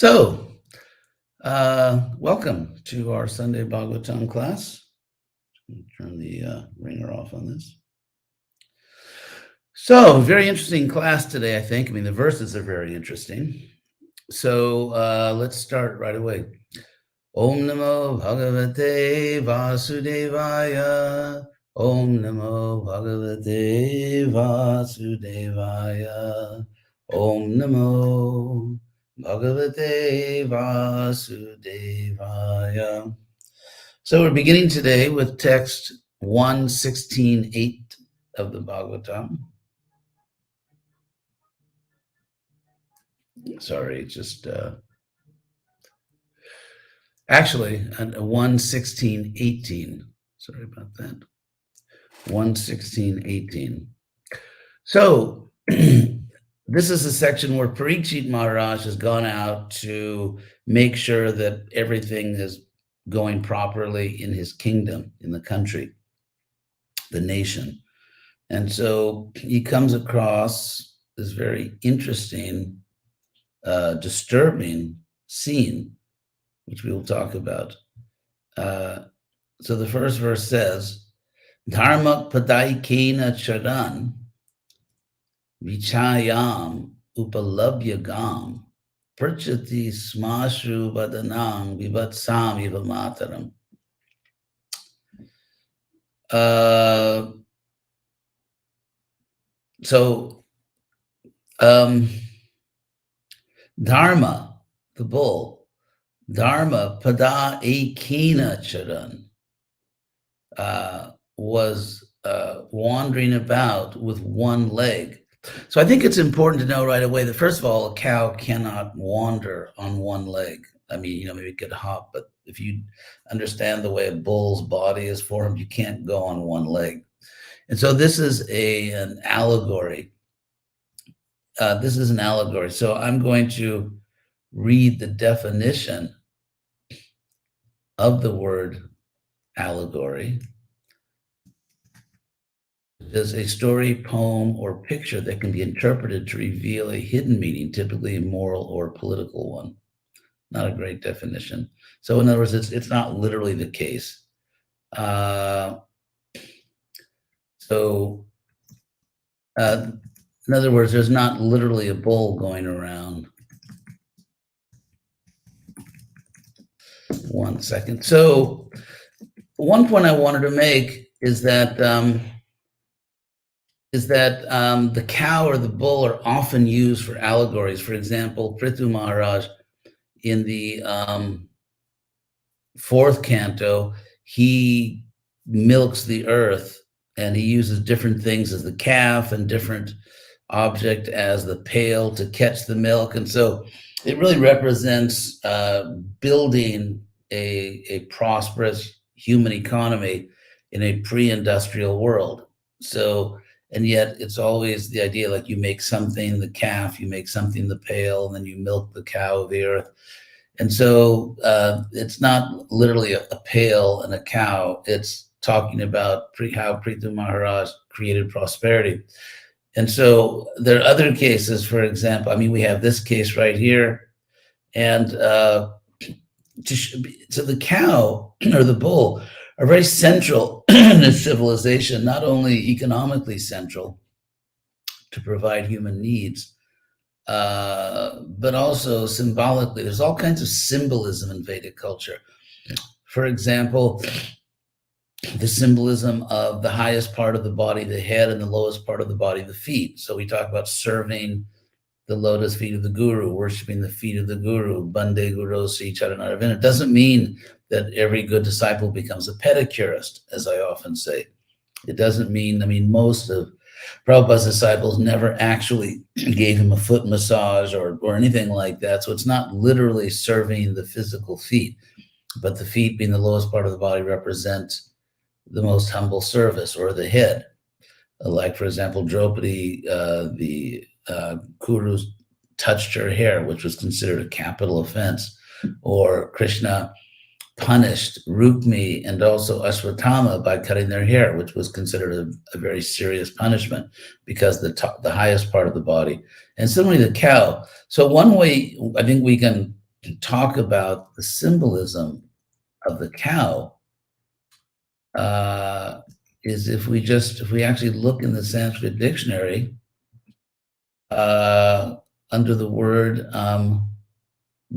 So, welcome to our Sunday Bhagavatam class. Turn the ringer off on this. So, very interesting class today, I think. I mean, the verses are very interesting. So, let's start right away. Om Namo Bhagavate Vasudevaya. Om Namo Bhagavate Vasudevaya. Om Namo Bhagavate Vasudevaya. So we're beginning today with text 116.8 of the Bhagavatam. Sorry, just actually 116.18. Sorry about that. 116.18. So this is a section where Parikshit Maharaj has gone out to make sure that everything is going properly in his kingdom, in the country, the nation. And so he comes across this very interesting, disturbing scene, which we will talk about. So the first verse says, Dharma padaikena charan vichayam upalabhyagam Prachati smashu vadanam vivatsam ivamataram. Dharma, the bull, Dharma pada ekena charan, was wandering about with one leg. So I think it's important to know right away that, first of all, a cow cannot wander on one leg. I mean, maybe it could hop, but if you understand the way a bull's body is formed, you can't go on one leg. And so this is an allegory. This is an allegory. So I'm going to read the definition of the word allegory. Is a story, poem, or picture that can be interpreted to reveal a hidden meaning, typically a moral or political one. Not a great definition. So in other words, it's not literally the case. In other words, there's not literally a bull going around. One second. So one point I wanted to make is that the cow or the bull are often used for allegories. For example, Prithu Maharaj in the fourth canto, he milks the earth and he uses different things as the calf and different object as the pail to catch the milk. And so it really represents building a prosperous human economy in a pre-industrial world. So, and yet it's always the idea, like you make something the calf, you make something the pail, and then you milk the cow of the earth. And so it's not literally a pail and a cow. It's talking about how Prithu Maharaj created prosperity. And so there are other cases, for example, I mean, we have this case right here. And so the cow or the bull are very central in this civilization, not only economically central to provide human needs, but also symbolically. There's all kinds of symbolism in Vedic culture. For example, the symbolism of the highest part of the body, the head, and the lowest part of the body, the feet. So we talk about serving the lotus feet of the guru, worshiping the feet of the guru, Bande Guru Si Charanaravinda. It doesn't mean that every good disciple becomes a pedicurist, as I often say. It doesn't mean, most of Prabhupada's disciples never actually gave him a foot massage or anything like that. So it's not literally serving the physical feet, but the feet, being the lowest part of the body, represent the most humble service, or the head. Like, for example, Draupadi, the Kurus touched her hair, which was considered a capital offense, or Krishna punished Rukmi and also Ashwatthama by cutting their hair, which was considered a very serious punishment because the highest part of the body. And similarly, the cow. So one way I think we can talk about the symbolism of the cow is if we actually look in the Sanskrit dictionary under the word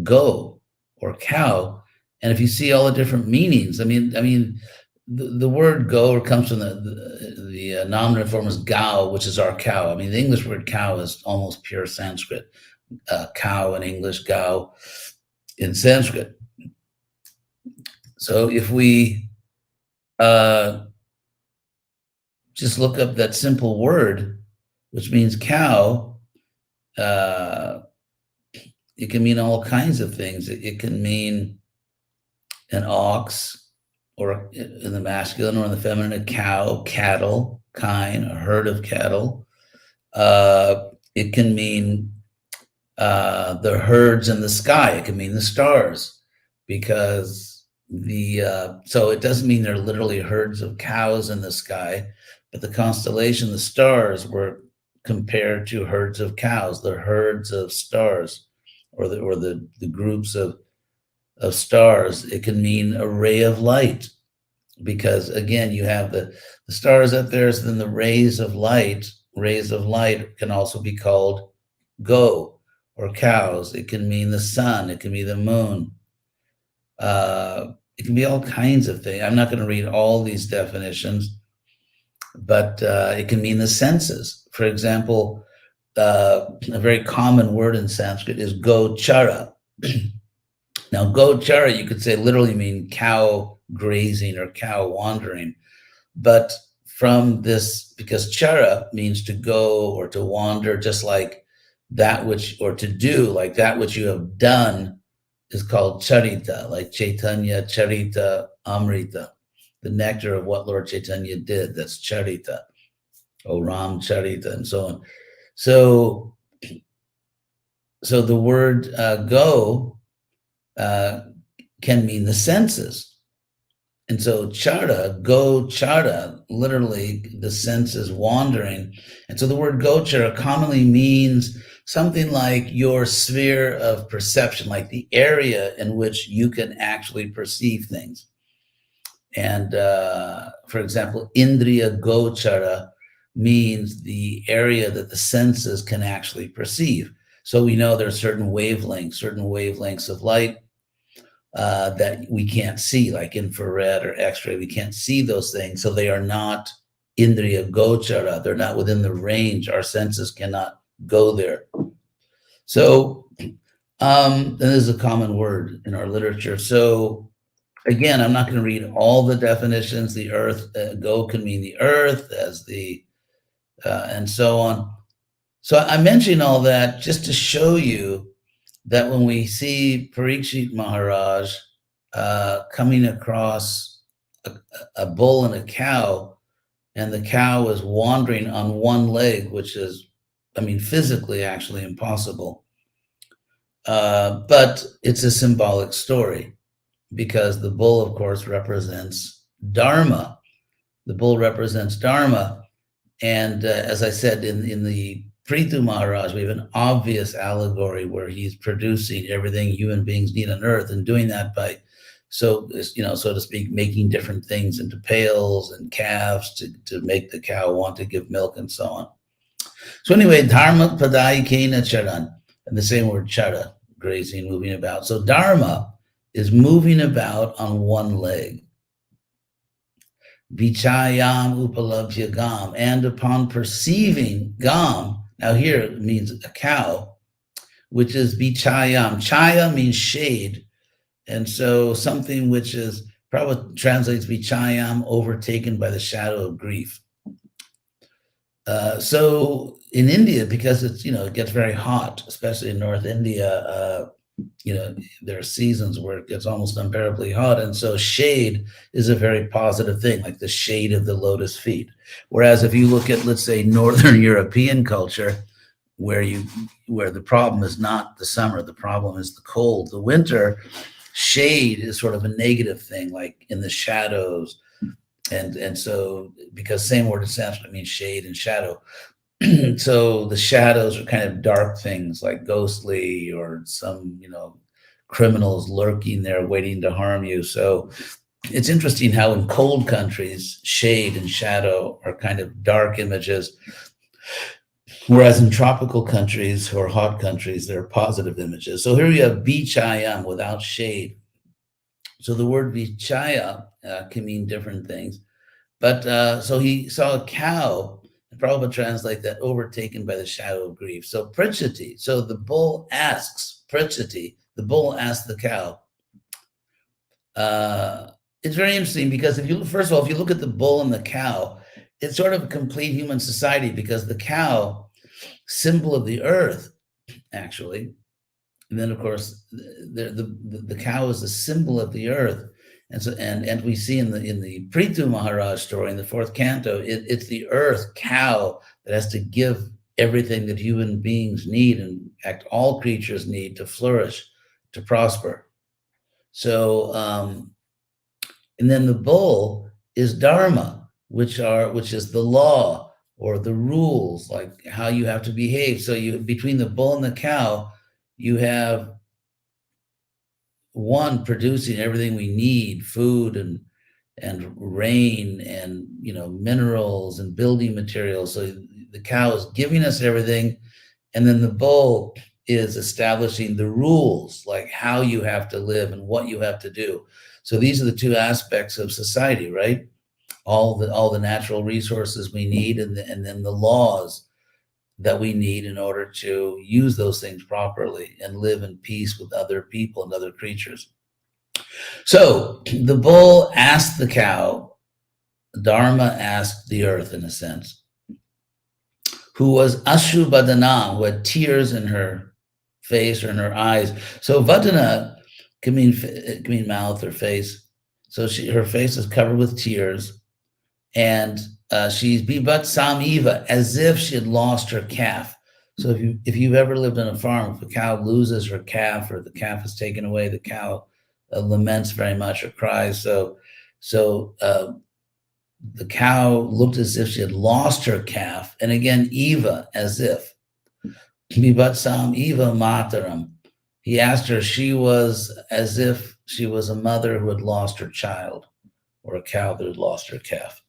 go or cow, and if you see all the different meanings, I mean, the word go comes from the nominative form is gao, which is our cow. I mean, the English word cow is almost pure Sanskrit. Cow in English, gao in Sanskrit. So if we just look up that simple word, which means cow, it can mean all kinds of things. It can mean an ox, or in the masculine, or in the feminine, a cow, cattle, kine, a herd of cattle. It can mean the herds in the sky. It can mean the stars, because so it doesn't mean there are literally herds of cows in the sky, but the constellation, the stars, were compared to herds of cows, the herds of stars, or the groups of stars. It can mean a ray of light, because again, you have the stars up there, so then the rays of light can also be called go or cows. It can mean the sun, it can be the moon, it can be all kinds of things. I'm not going to read all these definitions, but it can mean the senses. For example, a very common word in Sanskrit is gochara. Now, gochara, you could say literally mean cow grazing or cow wandering, but from this, because chara means to go or to wander, just like that which, or to do, like that which you have done is called charita, like Chaitanya Charita Amrita, the nectar of what Lord Chaitanya did. That's charita, or Ram Charita, and so on. So the word go can mean the senses. And so chara, go chara, literally the senses wandering. And so the word gochara commonly means something like your sphere of perception, like the area in which you can actually perceive things. And for example, indriya gochara means the area that the senses can actually perceive. So we know there are certain wavelengths of light that we can't see, like infrared or X-ray. We can't see those things, so they are not indriya gochara. They're not within the range. Our senses cannot go there. So, and this is a common word in our literature. So, again, I'm not going to read all the definitions. The earth, go can mean the earth, as the and so on. So I'm mentioning all that just to show you that when we see Parikshit Maharaj coming across a bull and a cow, and the cow is wandering on one leg, which is, physically actually impossible. But it's a symbolic story, because the bull, of course, represents Dharma. The bull represents Dharma. And as I said, in the Prithu Maharaj, we have an obvious allegory where he's producing everything human beings need on earth, and doing that by, so to speak, making different things into pails and calves to make the cow want to give milk and so on. So anyway, dharma padai kena charan, and the same word chara, grazing, moving about. So dharma is moving about on one leg. Vichayam upalabhya gam, and upon perceiving gam, now here it means a cow, which is vichayam. Chaya means shade, and so something which is, probably translates vichayam, overtaken by the shadow of grief. So in India, because it's, it gets very hot, especially in North India, there are seasons where it gets almost unbearably hot. And so shade is a very positive thing, like the shade of the lotus feet. Whereas if you look at, let's say, Northern European culture, where the problem is not the summer, the problem is the cold, the winter, shade is sort of a negative thing, like in the shadows. And so, because same word in Sanskrit means shade and shadow. So the shadows are kind of dark things, like ghostly or some, criminals lurking there waiting to harm you. So it's interesting how in cold countries, shade and shadow are kind of dark images, whereas in tropical countries or hot countries, they're positive images. So here you have bichayam, without shade. So the word vichaya can mean different things. But so he saw a cow, and Prabhupada translate that, overtaken by the shadow of grief. So Prichati, so the bull asks, Prichati, the bull asks the cow. It's very interesting because first of all, if you look at the bull and the cow, it's sort of a complete human society, because the cow, symbol of the earth, actually, and then of course the cow is the symbol of the earth, and so and we see in the Prithu Maharaj story in the fourth canto, it's the earth cow that has to give everything that human beings need, and in fact all creatures need, to flourish, to prosper. So and then the bull is dharma, which is the law or the rules, like how you have to behave. So you, between the bull and the cow, you have one producing everything we need, food and rain and minerals and building materials. So the cow is giving us everything, and then the bull is establishing the rules, like how you have to live and what you have to do. So these are the two aspects of society, right? All the natural resources we need, and then the laws that we need in order to use those things properly and live in peace with other people and other creatures. So the bull asked the cow, Dharma asked the earth, in a sense, who was Ashu Vadana, who had tears in her face or in her eyes. So Vadana can mean mouth or face. So her face is covered with tears, and she's bibat samiva, as if she had lost her calf. So if you've ever lived on a farm, if a cow loses her calf or the calf is taken away, the cow laments very much or cries. So the cow looked as if she had lost her calf, and again, Eva, as if. Bibatsam Eva Mataram. He asked her, she was as if she was a mother who had lost her child, or a cow that had lost her calf.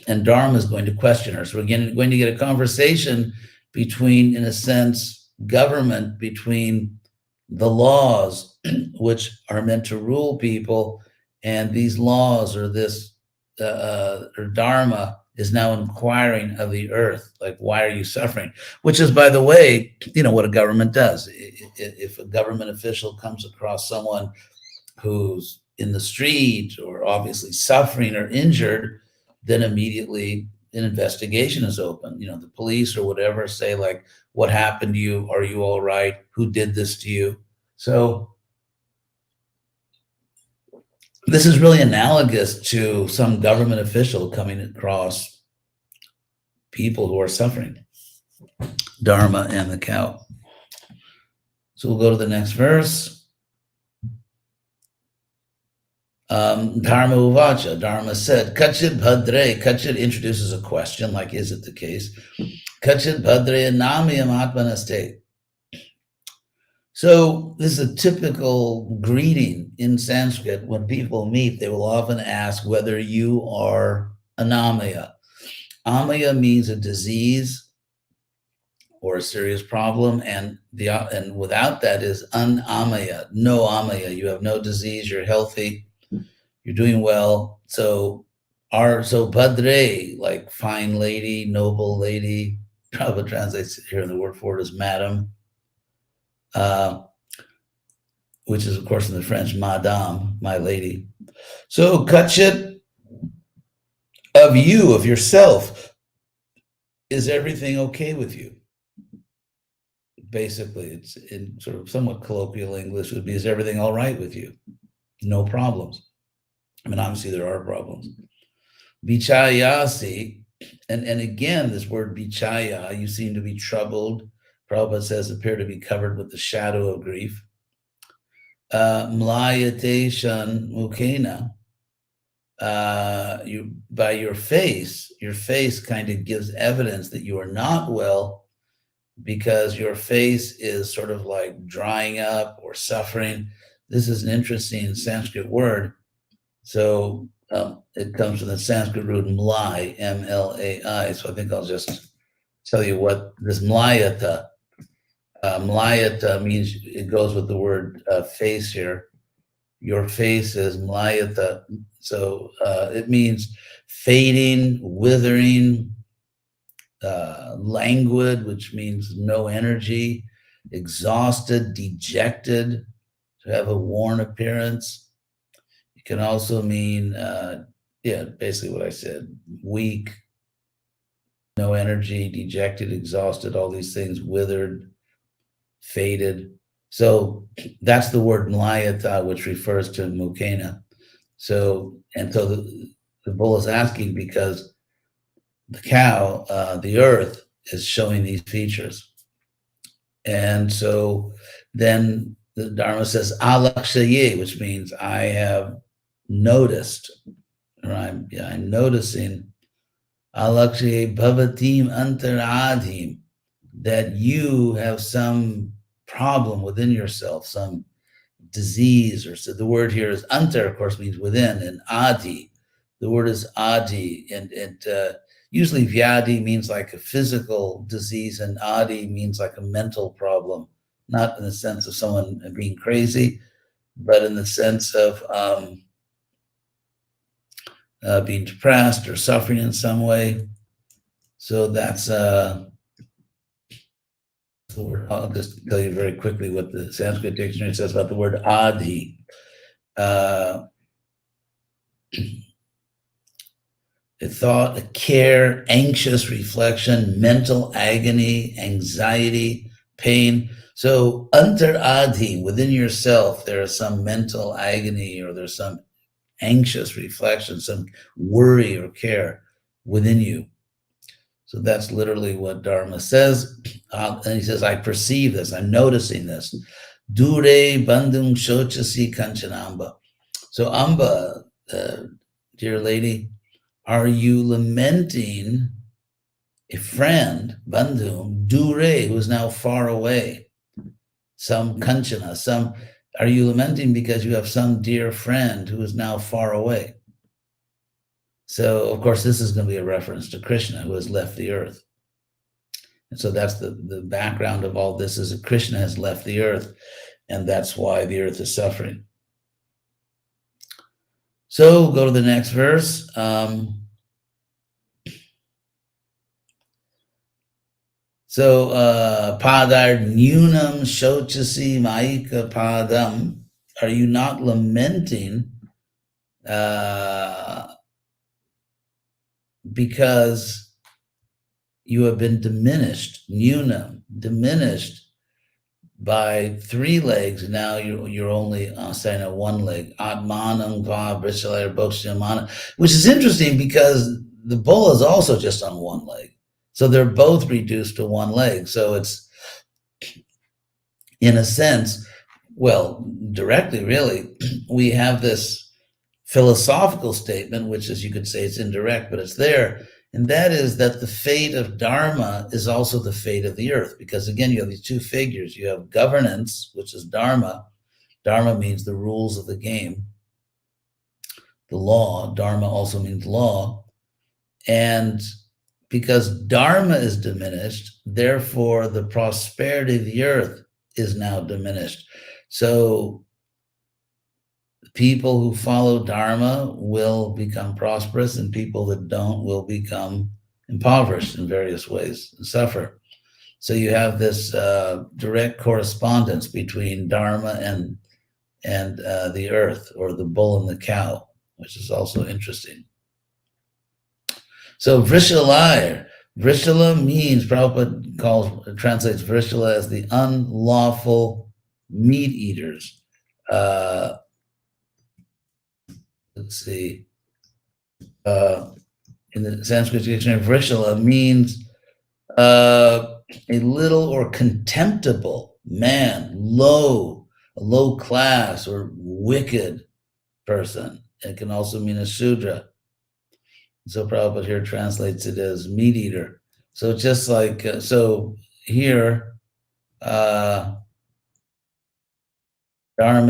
And Dharma is going to question her. So we're going to get a conversation between, in a sense, government, between the laws which are meant to rule people, and these laws, or this or Dharma is now inquiring of the earth, like, why are you suffering? Which is, by the way, what a government does. If a government official comes across someone who's in the street or obviously suffering or injured, then immediately an investigation is open. The police or whatever say, like, what happened to you? Are you all right? Who did this to you? So this is really analogous to some government official coming across people who are suffering. Dharma and the cow. So we'll go to the next verse. Dharma uvacha. Dharma said, Kachit bhadre. Kachit introduces a question, like, is it the case? Kachit bhadre namiyam atmanaste. So this is a typical greeting in Sanskrit. When people meet, they will often ask whether you are anamaya. Amaya means a disease or a serious problem, and without that is unamaya, no amaya. You have no disease, you're healthy, you're doing well. So Bhadre, like fine lady, noble lady. Prabhupada translates here in the word for it as madam. Which is, of course, in the French, madame, my lady. So, kachit, of you, of yourself, is everything okay with you? Basically, it's in sort of somewhat colloquial English would be, is everything all right with you? No problems. I mean, obviously there are problems. Bichayasi, and again, this word bichaya, you seem to be troubled. Prabhupada says, appear to be covered with the shadow of grief. Mlayate shan mukena, by your face kind of gives evidence that you are not well, because your face is sort of like drying up or suffering. This is an interesting Sanskrit word. So it comes from the Sanskrit root mlai, M-L-A-I. So I think I'll just tell you what this mlayata. Mlayata means, it goes with the word face here. Your face is mlayata. So it means fading, withering, languid, which means no energy, exhausted, dejected, to have a worn appearance. It can also mean, basically what I said, weak, no energy, dejected, exhausted, all these things, withered, faded. So that's the word mlayata, which refers to mukena. So the bull is asking because the cow, the earth, is showing these features. And so then the Dharma says, alakshaye, which means I have noticed, or I'm noticing, alakshaye bhavatim antaradhim, that you have some problem within yourself, some disease, or so the word here is antar, of course, means within, and adi, the word is adi, and usually vyadi means like a physical disease, and adi means like a mental problem, not in the sense of someone being crazy, but in the sense of being depressed or suffering in some way. So that's I'll just tell you very quickly what the Sanskrit dictionary says about the word adi. A thought, a care, anxious reflection, mental agony, anxiety, pain. So antar adi, within yourself, there is some mental agony, or there's some anxious reflection, some worry or care within you. So that's literally what Dharma says. And he says, I perceive this, I'm noticing this. Dure bandung shochasi kanchanamba. So Amba, dear lady, are you lamenting a friend, bandhu, dure, who is now far away? Some kanchana, are you lamenting because you have some dear friend who is now far away? So, of course, this is going to be a reference to Krishna, who has left the earth. And so that's the background of all this, is that Krishna has left the earth, and that's why the earth is suffering. So go to the next verse. Padar Nunam Shochasi Maika Padam. Are you not lamenting because you have been diminished, Nunam, diminished by 3 legs. Now you're only saying a 1 leg. Atmanam va Vrishalayar Bhokshayamana, which is interesting because the bull is also just on 1 leg. So they're both reduced to 1 leg. So it's, in a sense, well, directly, really, we have this philosophical statement, which is, you could say it's indirect, but it's there. And that is that the fate of Dharma is also the fate of the earth. Because again, you have these 2 figures. You have governance, which is Dharma. Dharma means the rules of the game. The law, Dharma also means law. And because Dharma is diminished, therefore the prosperity of the earth is now diminished. So people who follow Dharma will become prosperous, and people that don't will become impoverished in various ways and suffer. So you have this direct correspondence between Dharma and the earth, or the bull and the cow, which is also interesting. So Vrishalayar, Vrishala means, Prabhupada translates Vrishala as the unlawful meat eaters. Let's see. In the Sanskrit dictionary, Vrishala means a little or contemptible man, a low class or wicked person. It can also mean a Shudra. So Prabhupada here translates it as meat eater. So just like, so here, Dharma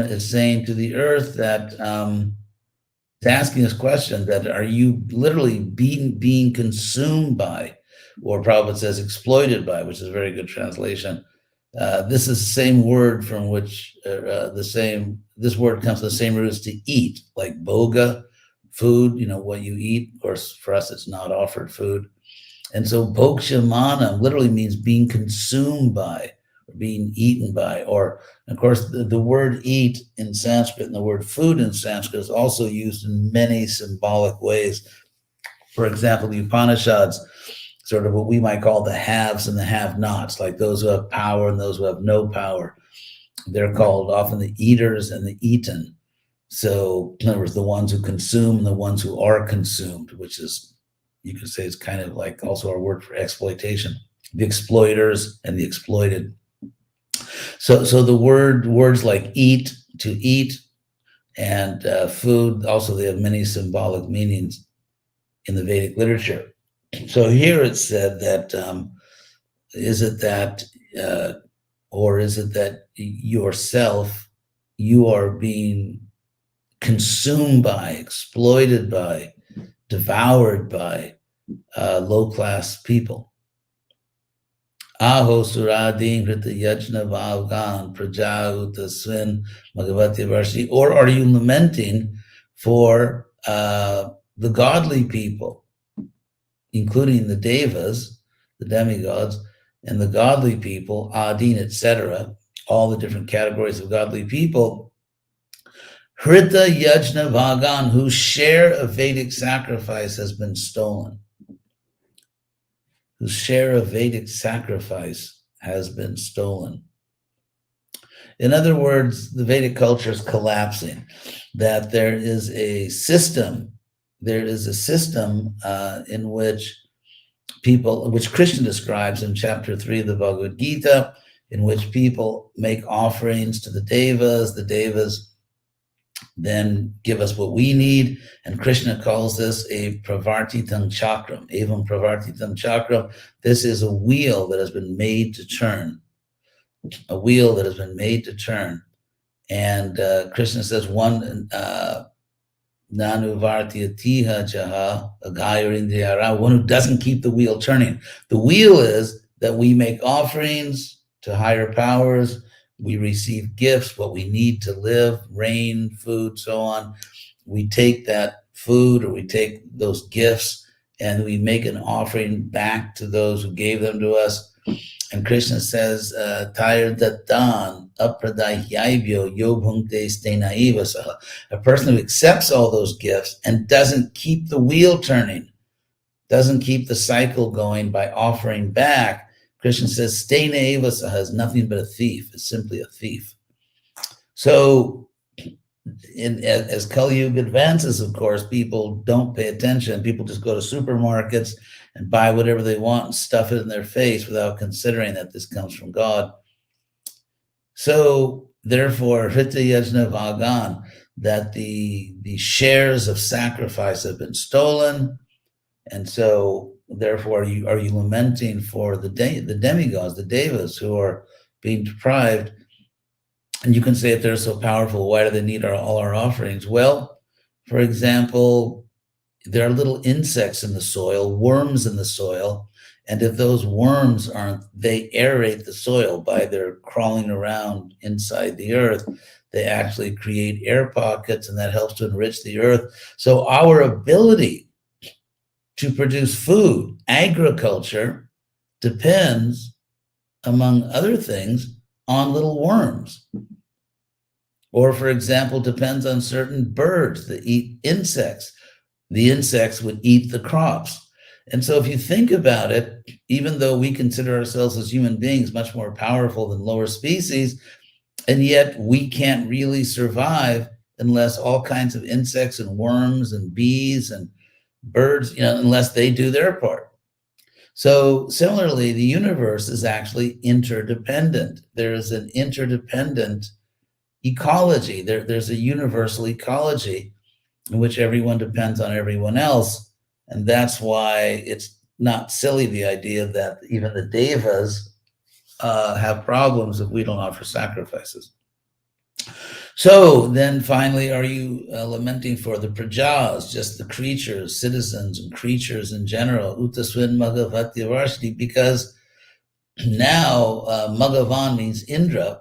is saying to the earth that it's asking this question that are you literally being consumed by, or Prabhupada says exploited by, which is a very good translation. This is the same word from which this word comes from the same root as to eat, like boga, food, what you eat. Of course, for us, it's not offered food. And so bhokshamana literally means being consumed by, or being eaten by, or of course the word eat in Sanskrit and the word food in Sanskrit is also used in many symbolic ways. For example, the Upanishads, sort of what we might call the haves and the have-nots, like those who have power and those who have no power. They're called often the eaters and the eaten. So in other words, the ones who consume and the ones who are consumed, which is, you could say, it's kind of like also our word for exploitation, the exploiters and the exploited. So the words like eat, to eat, and food, also they have many symbolic meanings in the Vedic literature. So here it's said that, is it that yourself, you are being consumed by, exploited by, devoured by low-class people. Aho suradin krita yajna bhavgan prajahuta swin magavati varshi. Or are you lamenting for the godly people, including the devas, the demigods, and the godly people, adin, etc., all the different categories of godly people, Hrita Yajna Bhagan, whose share of Vedic sacrifice has been stolen. Whose share of Vedic sacrifice has been stolen. In other words, the Vedic culture is collapsing, that there is a system in which people, which Krishna describes in chapter 3 of the Bhagavad Gita, in which people make offerings to the devas then give us what we need. And Krishna calls this a Pravartitan Chakra. Evam Pravartitan Chakra. This is a wheel that has been made to turn. A wheel that has been made to turn. And Krishna says, one Nanu Vartiyatiha Jaha Agayarindriyara, one who doesn't keep the wheel turning. The wheel is that we make offerings to higher powers, we receive gifts, what we need to live, rain, food, so on. We take that food or we take those gifts and we make an offering back to those who gave them to us. And Krishna says, Tayar Dattan Apradahyabhyo Yobhunkte Stenaivasa. A person who accepts all those gifts and doesn't keep the wheel turning, doesn't keep the cycle going by offering back, Krishna says, Stena Evasa is nothing but a thief. It's simply a thief. So as Kali Yuga advances, of course, people don't pay attention. People just go to supermarkets and buy whatever they want and stuff it in their face without considering that this comes from God. So therefore, Hrita Yajna Bhagan, that the shares of sacrifice have been stolen. And so therefore, are you lamenting for the demigods, the devas, who are being deprived? And you can say, if they're so powerful, why do they need all our offerings? Well, for example, there are little insects in the soil, worms in the soil, and if those worms they aerate the soil by their crawling around inside the earth. They actually create air pockets, and that helps to enrich the earth. So our ability to produce food, agriculture, depends, among other things, on little worms. Or, for example, depends on certain birds that eat insects. The insects would eat the crops. And so if you think about it, even though we consider ourselves as human beings much more powerful than lower species, and yet we can't really survive unless all kinds of insects and worms and bees and birds, unless they do their part. So similarly, the universe is actually interdependent. There is an interdependent ecology. There's a universal ecology in which everyone depends on everyone else. And that's why it's not silly, the idea that even the devas have problems if we don't offer sacrifices. So then finally, are you lamenting for the prajas, just the creatures, citizens and creatures in general, Utaswin Magavati Varshiti, because now Magavan means Indra,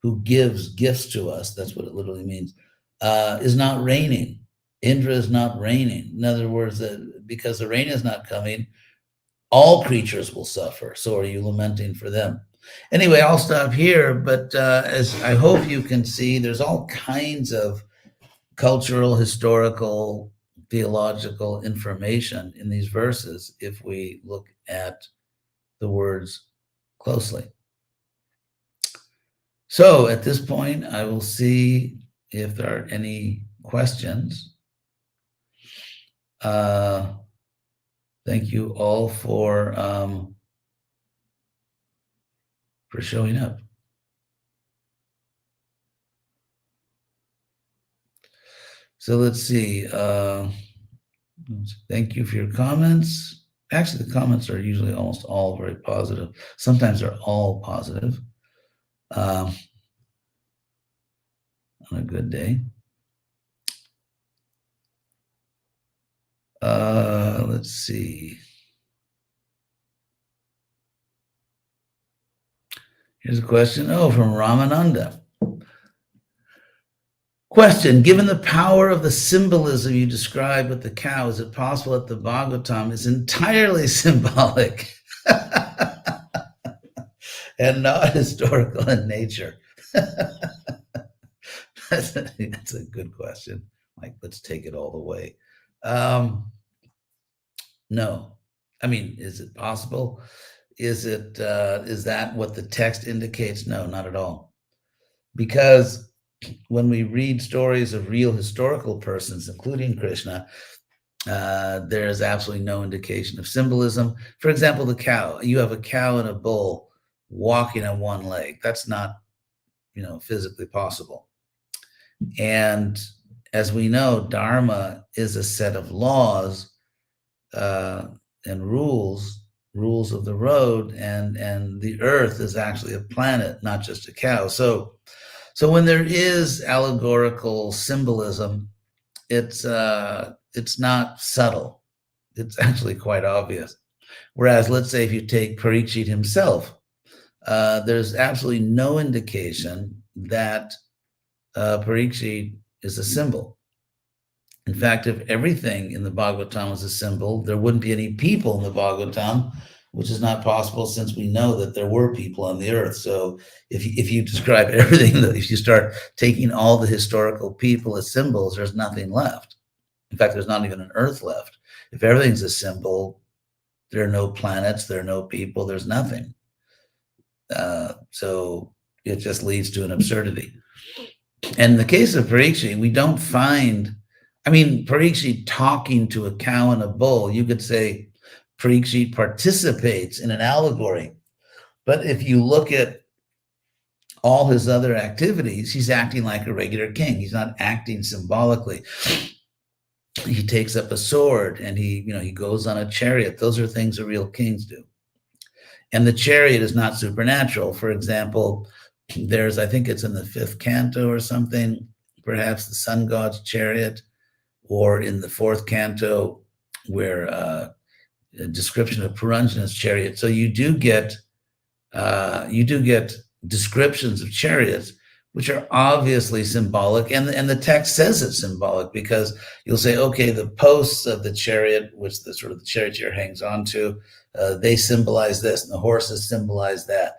who gives gifts to us, that's what it literally means, is not reigning. Indra is not reigning. In other words, because the rain is not coming, all creatures will suffer. So are you lamenting for them? Anyway, I'll stop here, but as I hope you can see, there's all kinds of cultural, historical, theological information in these verses if we look at the words closely. So at this point, I will see if there are any questions. Thank you all for showing up. So let's see. Thank you for your comments. Actually, the comments are usually almost all very positive. Sometimes they're all positive on a good day. Let's see. Here's a question. Oh, from Ramananda. Question, given the power of the symbolism you described with the cow, is it possible that the Bhagavatam is entirely symbolic and not historical in nature? That's a good question. Like, let's take it all the way. No. I mean, is it possible? Is that what the text indicates? No, not at all. Because when we read stories of real historical persons, including Krishna, there is absolutely no indication of symbolism. For example, the cow. You have a cow and a bull walking on one leg. That's not, physically possible. And as we know, Dharma is a set of laws and rules of the road, and the earth is actually a planet, not just a cow. So when there is allegorical symbolism, it's not subtle. It's actually quite obvious. Whereas, let's say if you take Parikshit himself, there's absolutely no indication that Parikshit is a symbol. In fact, if everything in the Bhagavatam was a symbol, there wouldn't be any people in the Bhagavatam, which is not possible since we know that there were people on the earth. So if you describe everything, if you start taking all the historical people as symbols, there's nothing left. In fact, there's not even an earth left. If everything's a symbol, there are no planets, there are no people, there's nothing. So it just leads to an absurdity. And in the case of Parikshit, we don't find, Parikshit talking to a cow and a bull, you could say Parikshit participates in an allegory. But if you look at all his other activities, he's acting like a regular king. He's not acting symbolically. He takes up a sword and he goes on a chariot. Those are things that real kings do. And the chariot is not supernatural. For example, there's, I think it's in the 5th canto or something, perhaps the sun god's chariot, or in the 4th canto where a description of Puranjana's chariot. So you do get descriptions of chariots which are obviously symbolic, and the text says it's symbolic, because you'll say, okay, the posts of the chariot, which the sort of the charioteer hangs onto, they symbolize this, and the horses symbolize that,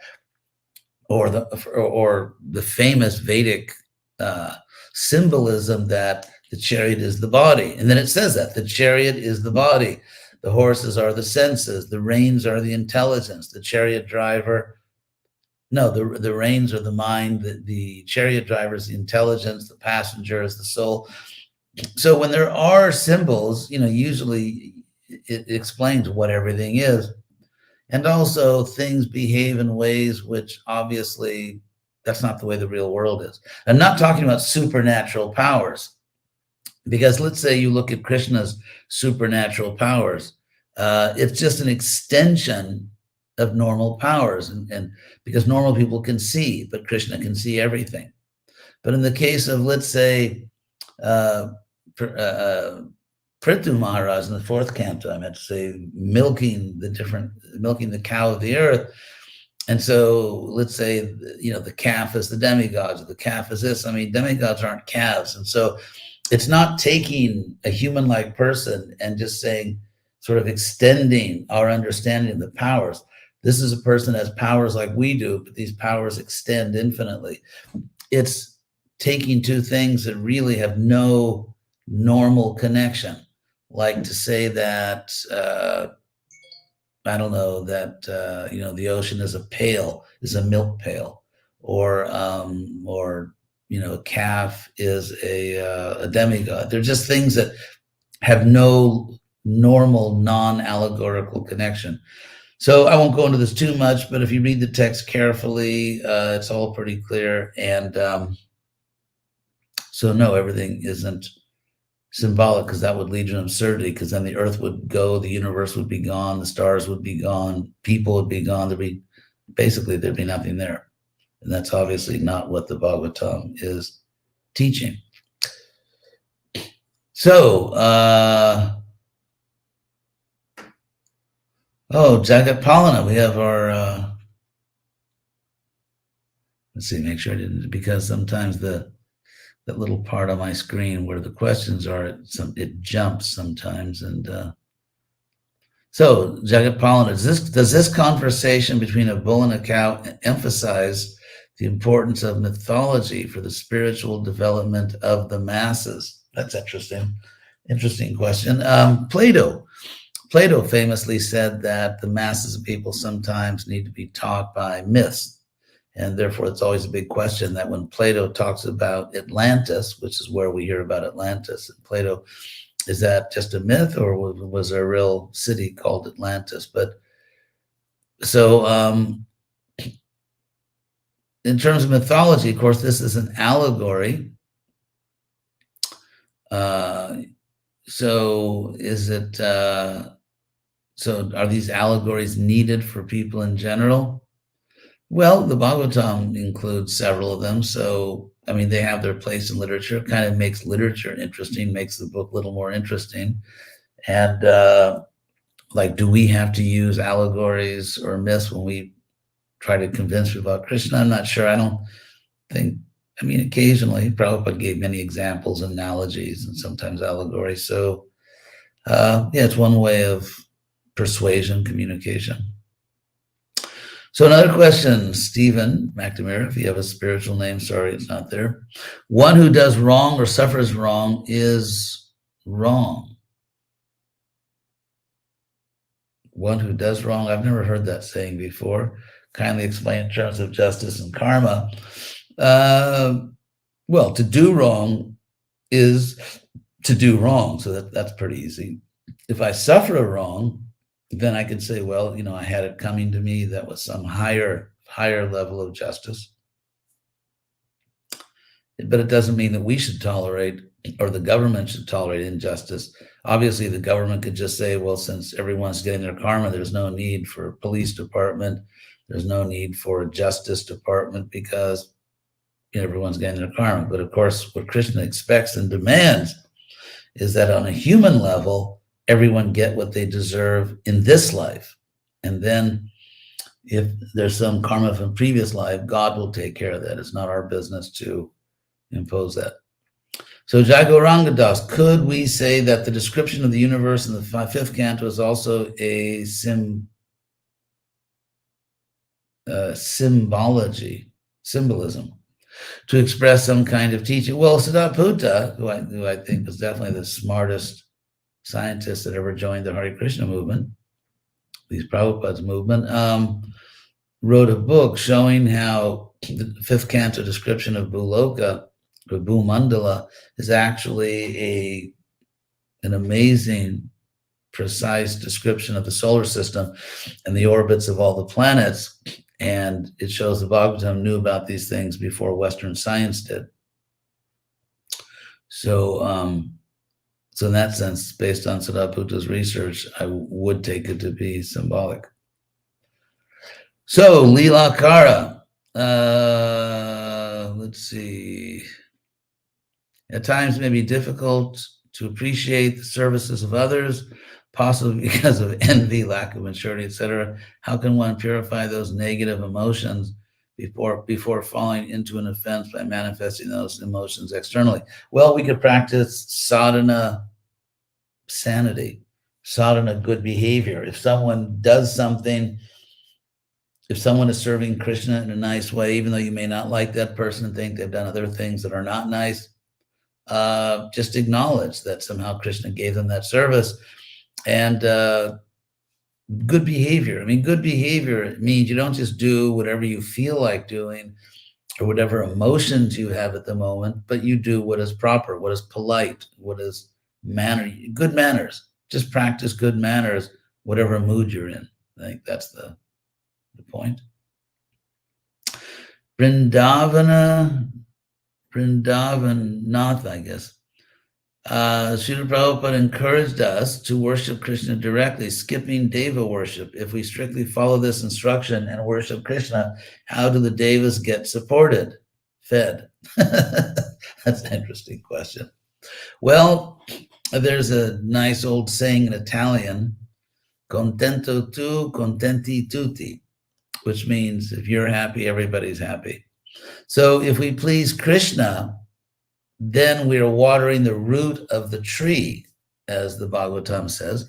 or the famous Vedic symbolism that the chariot is the body, and then it says that the chariot is the body, the horses are the senses, the reins are the intelligence, the chariot driver. No, the reins are the mind, the chariot driver is the intelligence, the passenger is the soul. So when there are symbols, usually it explains what everything is. And also things behave in ways which obviously that's not the way the real world is. I'm not talking about supernatural powers, because let's say you look at Krishna's supernatural powers. It's just an extension of normal powers, and because normal people can see, but Krishna can see everything. But in the case of, let's say, uh, Prithu Maharaj in the fourth canto, I meant to say, milking the cow of the earth. And so let's say, the calf is the demigods, or the calf is this. I mean, demigods aren't calves. And so it's not taking a human-like person and just saying, sort of extending our understanding of the powers. This is a person that has powers like we do, but these powers extend infinitely. It's taking two things that really have no normal connection, like to say that, I don't know, that, the ocean is a milk pail, or a calf is a demigod. They're just things that have no normal, non-allegorical connection. So I won't go into this too much, but if you read the text carefully, it's all pretty clear. And so no, everything isn't symbolic, because that would lead to an absurdity, because then the earth would go, the universe would be gone, the stars would be gone, people would be gone, there'd be nothing there. And that's obviously not what the Bhagavatam is teaching. So, Jagat Palana, we have our, let's see, make sure I didn't, because sometimes that little part on my screen where the questions are, it jumps sometimes. And so, Jagat Palana, does this conversation between a bull and a cow emphasize the importance of mythology for the spiritual development of the masses? That's interesting. Interesting question. Plato famously said that the masses of people sometimes need to be taught by myths. And therefore, it's always a big question that when Plato talks about Atlantis, which is where we hear about Atlantis, Plato, is that just a myth, or was there a real city called Atlantis? But so in terms of mythology, of course, this is an allegory. So is it, so are these allegories needed for people in general? Well, the Bhagavatam includes several of them. So, I mean, they have their place in literature. It kind of makes literature interesting, makes the book a little more interesting. And do we have to use allegories or myths when we try to convince people about Krishna? I'm not sure. I don't think, occasionally, Prabhupada gave many examples, analogies, and sometimes allegories. So, it's one way of persuasion, communication. So another question, Stephen McNamara, if you have a spiritual name, sorry, it's not there. One who does wrong or suffers wrong is wrong. One who does wrong, I've never heard that saying before. Kindly explain in terms of justice and karma. Well, to do wrong is to do wrong, so that's pretty easy. If I suffer a wrong, then I could say, well, I had it coming to me. That was some higher level of justice. But it doesn't mean that we should tolerate, or the government should tolerate, injustice. Obviously, the government could just say, well, since everyone's getting their karma, there's no need for a police department. There's no need for a justice department, because everyone's getting their karma. But of course, what Krishna expects and demands is that on a human level, everyone get what they deserve in this life. And then if there's some karma from previous life, God will take care of that. It's not our business to impose that. So Jagorangadas, could we say that the description of the universe in the fifth canto is also a symbolism, to express some kind of teaching? Well, Siddhartha, who I think was definitely the smartest scientist that ever joined the Hare Krishna movement, these Prabhupada's movement, wrote a book showing how the fifth canto description of Bhuloka, or Bhumandala, is actually an amazing, precise description of the solar system and the orbits of all the planets. And it shows the Bhagavatam knew about these things before Western science did. So, so in that sense, based on Siddhartha's research, I would take it to be symbolic. So, Lila Kara. Let's see. At times, it may be difficult to appreciate the services of others, possibly because of envy, lack of maturity, etc. How can one purify those negative emotions before falling into an offense by manifesting those emotions externally? Well, we could practice sadhana sanity, sadhana good behavior. If someone does something, if someone is serving Krishna in a nice way, even though you may not like that person and think they've done other things that are not nice, just acknowledge that somehow Krishna gave them that service. And good behavior. I mean, good behavior means you don't just do whatever you feel like doing or whatever emotions you have at the moment, but you do what is proper, what is polite, what is good manners. Just practice good manners, whatever mood you're in. I think that's the point. Vrindavan Nath, I guess. Srila Prabhupada encouraged us to worship Krishna directly, skipping Deva worship. If we strictly follow this instruction and worship Krishna, how do the Devas get supported, fed? That's an interesting question. Well, there's a nice old saying in Italian, contento tu, contenti tutti, which means if you're happy, everybody's happy. So if we please Krishna, then we are watering the root of the tree, as the Bhagavatam says.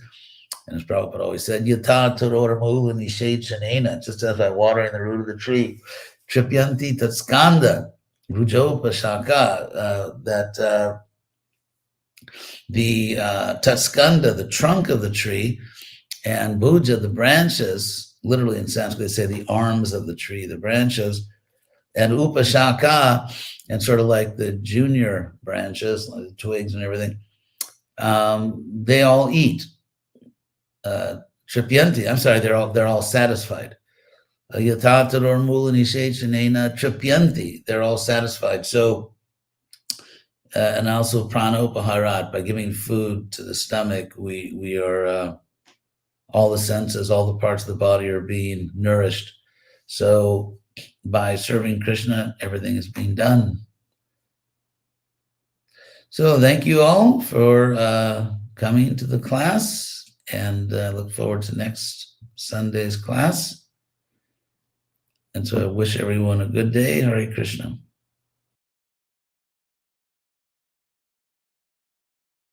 And as Prabhupada always said, yata tarora mula nishechanena, just as by watering the root of the tree. Tripyanti tatskanda, rujopa shaka, that the tatskanda, the trunk of the tree, and bhuja, the branches, literally in Sanskrit, they say the arms of the tree, the branches, and upashaka, and sort of like the junior branches, like the twigs and everything, they all eat. Tripyanti, I'm sorry, they're all satisfied. Yatataror mulanishechanena tripyanti, they're all satisfied. So, and also pranopaharat, by giving food to the stomach, we are all the senses, all the parts of the body are being nourished. So by serving Krishna, everything is being done. So thank you all for coming to the class, and look forward to next Sunday's class. And so I wish everyone a good day. Hare Krishna.